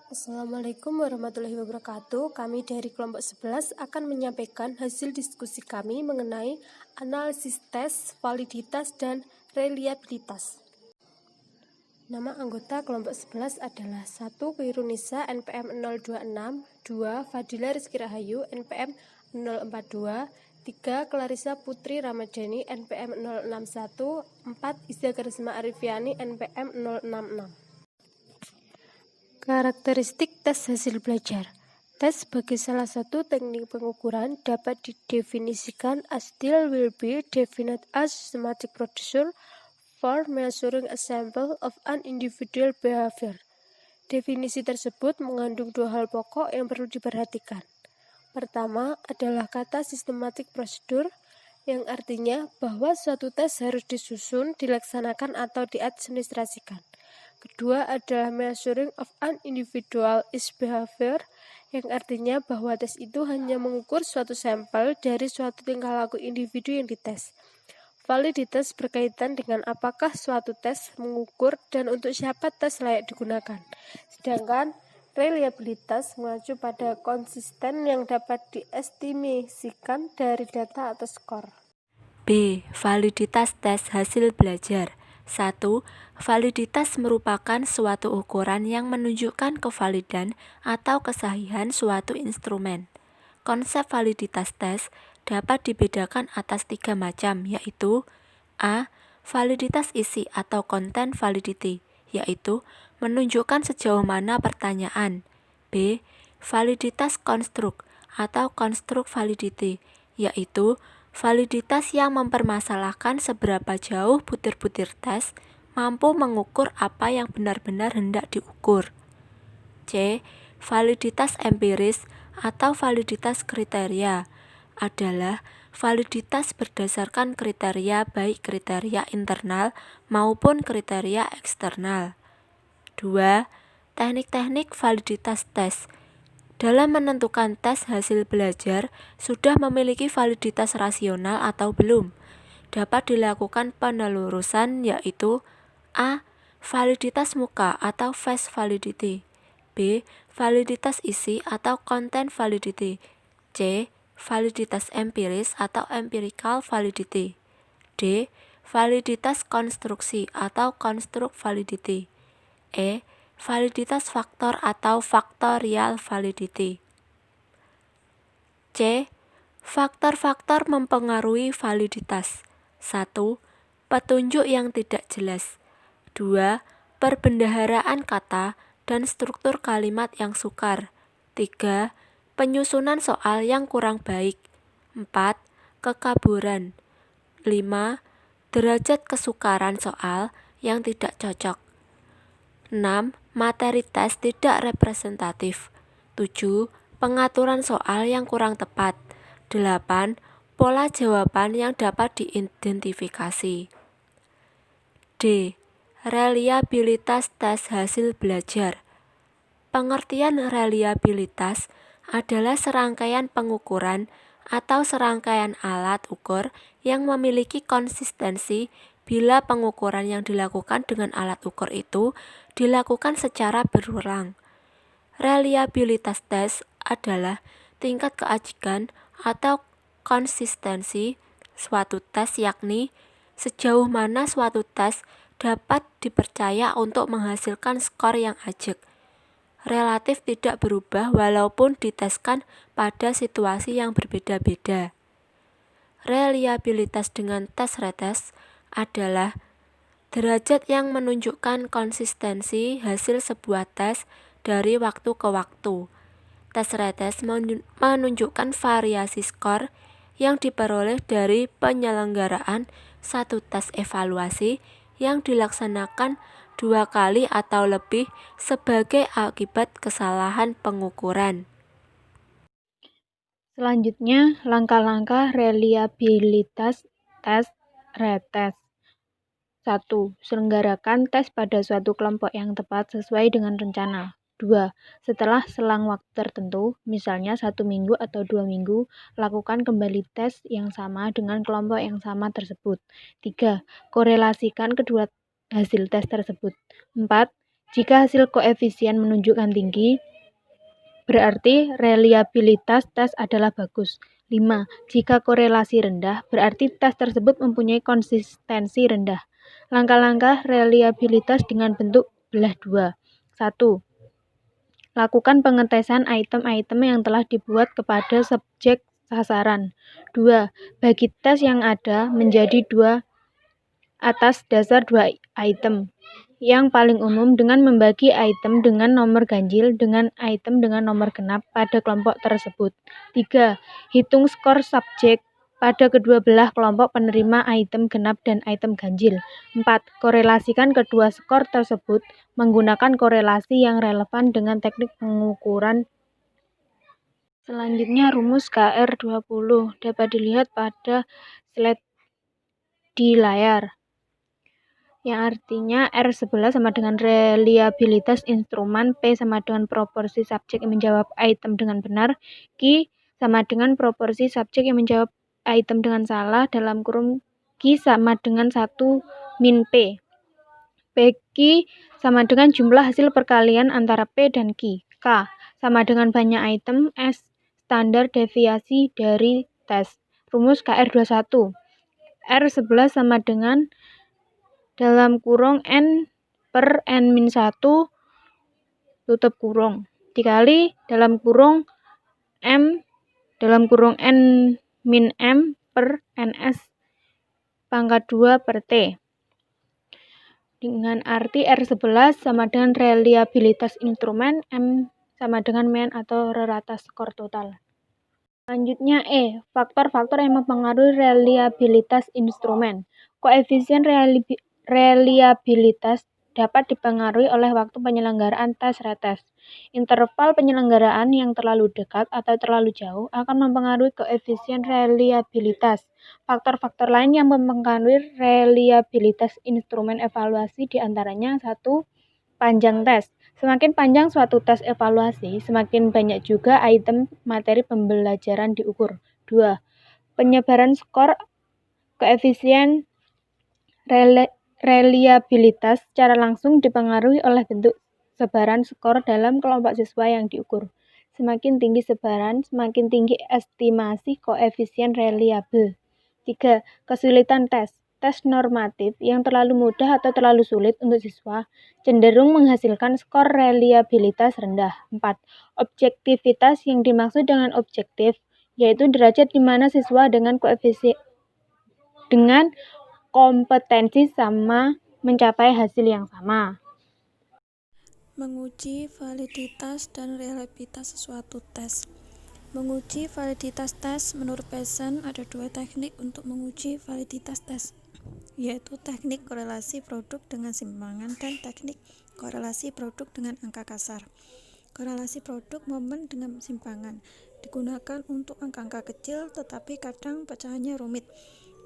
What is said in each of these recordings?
Assalamualaikum warahmatullahi wabarakatuh. Kami dari kelompok 11 akan menyampaikan hasil diskusi kami mengenai analisis tes, validitas, dan reliabilitas. Nama anggota kelompok 11 adalah 1. Khairunisa NPM 026, 2. Fadila Rizky Rahayu NPM 042, 3. Clarissa Putri Ramadhani NPM 061, 4. Iza Karisma Arifiani NPM 066. Karakteristik tes hasil belajar. Tes sebagai salah satu teknik pengukuran dapat didefinisikan as still will be defined as systematic procedure for measuring a sample of an individual behavior. Definisi tersebut mengandung dua hal pokok yang perlu diperhatikan. Pertama adalah kata systematic procedure, yang artinya bahwa suatu tes harus disusun, dilaksanakan, atau diadministrasikan. Kedua adalah measuring of an individual is behavior, yang artinya bahwa tes itu hanya mengukur suatu sampel dari suatu tingkah laku individu yang dites. Validitas berkaitan dengan apakah suatu tes mengukur dan untuk siapa tes layak digunakan. Sedangkan reliabilitas mengacu pada konsisten yang dapat diestimasikan dari data atau skor. B. Validitas tes hasil belajar. 1. Validitas merupakan suatu ukuran yang menunjukkan kevalidan atau kesahihan suatu instrumen. Konsep validitas tes dapat dibedakan atas 3 macam, yaitu A. Validitas isi atau content validity, yaitu menunjukkan sejauh mana pertanyaan. B. Validitas konstruk atau construct validity, yaitu validitas yang mempermasalahkan seberapa jauh butir-butir tes mampu mengukur apa yang benar-benar hendak diukur. C. Validitas empiris atau validitas kriteria adalah validitas berdasarkan kriteria baik kriteria internal maupun kriteria eksternal. 2. Teknik-teknik validitas tes. Dalam menentukan tes hasil belajar, sudah memiliki validitas rasional atau belum? Dapat dilakukan penelurusan, yaitu A. Validitas muka atau face validity, B. Validitas isi atau content validity, C. Validitas empiris atau empirical validity, D. Validitas konstruksi atau construct validity, E. Validitas faktor atau factorial validity. C. Faktor-faktor mempengaruhi validitas. 1. Petunjuk yang tidak jelas. 2. Perbendaharaan kata dan struktur kalimat yang sukar. 3. Penyusunan soal yang kurang baik. 4. Kekaburan. 5. Derajat kesukaran soal yang tidak cocok. 6. Materi tes tidak representatif. 7. Pengaturan soal yang kurang tepat. 8. Pola jawaban yang dapat diidentifikasi. D. Reliabilitas tes hasil belajar. Pengertian reliabilitas adalah serangkaian pengukuran atau serangkaian alat ukur yang memiliki konsistensi bila pengukuran yang dilakukan dengan alat ukur itu dilakukan secara berulang. Reliabilitas tes adalah tingkat keajikan atau konsistensi suatu tes, yakni sejauh mana suatu tes dapat dipercaya untuk menghasilkan skor yang ajak, relatif tidak berubah walaupun diteskan pada situasi yang berbeda-beda. Reliabilitas dengan tes retest adalah derajat yang menunjukkan konsistensi hasil sebuah tes dari waktu ke waktu. Tes retest menunjukkan variasi skor yang diperoleh dari penyelenggaraan satu tes evaluasi yang dilaksanakan 2 kali atau lebih sebagai akibat kesalahan pengukuran. Selanjutnya, langkah-langkah reliabilitas tes retest. 1. Selenggarakan tes pada suatu kelompok yang tepat sesuai dengan rencana. 2. Setelah selang waktu tertentu, misalnya 1 minggu atau 2 minggu, lakukan kembali tes yang sama dengan kelompok yang sama tersebut. 3. Korelasikan kedua hasil tes tersebut. 4. Jika hasil koefisien menunjukkan tinggi, berarti reliabilitas tes adalah bagus. 5. Jika korelasi rendah, berarti tes tersebut mempunyai konsistensi rendah. Langkah-langkah reliabilitas dengan bentuk belah dua. 1. Lakukan pengetesan item-item yang telah dibuat kepada subjek sasaran. 2. Bagi tes yang ada menjadi 2 atas dasar 2 item. Yang paling umum dengan membagi item dengan nomor ganjil dengan item dengan nomor genap pada kelompok tersebut. 3. Hitung skor subjek pada kedua belah kelompok penerima item genap dan item ganjil. 4. Korelasikan kedua skor tersebut menggunakan korelasi yang relevan dengan teknik pengukuran. Selanjutnya rumus KR20 dapat dilihat pada slide di layar, yang artinya R11 sama dengan reliabilitas instrumen, P sama dengan proporsi subjek yang menjawab item dengan benar, Q sama dengan proporsi subjek yang menjawab item dengan salah, dalam kurung Q sama dengan 1 min P. PQ sama dengan jumlah hasil perkalian antara P dan Q. K sama dengan banyak item, S standar deviasi dari tes. Rumus KR21. R11 sama dengan dalam kurung N per N-1 tutup kurung dikali dalam kurung M dalam kurung N-M per NS pangkat 2 per T. Dengan arti R11 sama dengan reliabilitas instrumen, M sama dengan mean atau rata skor total. Selanjutnya E, faktor-faktor yang mempengaruhi reliabilitas instrumen. Koefisien reliabilitas dapat dipengaruhi oleh waktu penyelenggaraan tes retest. Interval penyelenggaraan yang terlalu dekat atau terlalu jauh akan mempengaruhi koefisien reliabilitas. Faktor-faktor lain yang mempengaruhi reliabilitas instrumen evaluasi diantaranya 1. Panjang tes. Semakin panjang suatu tes evaluasi, semakin banyak juga item materi pembelajaran diukur. 2. Penyebaran skor. Koefisien reliabilitas secara langsung dipengaruhi oleh bentuk sebaran skor dalam kelompok siswa yang diukur. Semakin tinggi sebaran, semakin tinggi estimasi koefisien reliable. 3. Kesulitan tes. Tes normatif yang terlalu mudah atau terlalu sulit untuk siswa cenderung menghasilkan skor reliabilitas rendah. 4. Objektivitas. Yang dimaksud dengan objektif yaitu derajat di mana siswa dengan kompetensi sama mencapai hasil yang sama. Menguji validitas dan reliabilitas sesuatu tes. Menguji validitas tes menurut Pearson ada 2 teknik untuk menguji validitas tes, yaitu teknik korelasi produk dengan simpangan dan teknik korelasi produk dengan angka kasar. Korelasi produk momen dengan simpangan digunakan untuk angka-angka kecil, tetapi kadang pecahannya rumit.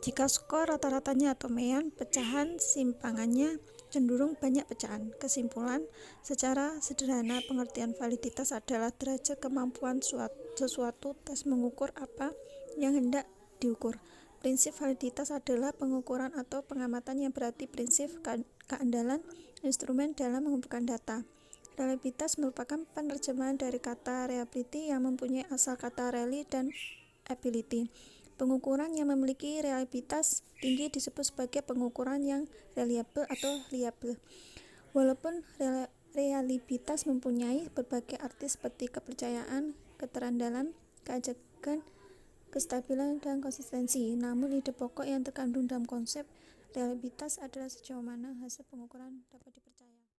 Jika skor rata-ratanya atau mean, pecahan simpangannya cenderung banyak pecahan. Kesimpulan, secara sederhana pengertian validitas adalah derajat kemampuan sesuatu tes mengukur apa yang hendak diukur. Prinsip validitas adalah pengukuran atau pengamatan yang berarti prinsip keandalan instrumen dalam mengumpulkan data. Reliabilitas merupakan penerjemahan dari kata reliability yang mempunyai asal kata rely dan ability. Pengukuran yang memiliki reliabilitas tinggi disebut sebagai pengukuran yang reliable atau reliable. Walaupun reliabilitas mempunyai berbagai arti seperti kepercayaan, keterandalan, keajakan, kestabilan, dan konsistensi, namun ide pokok yang terkandung dalam konsep reliabilitas adalah sejauh mana hasil pengukuran dapat dipercaya.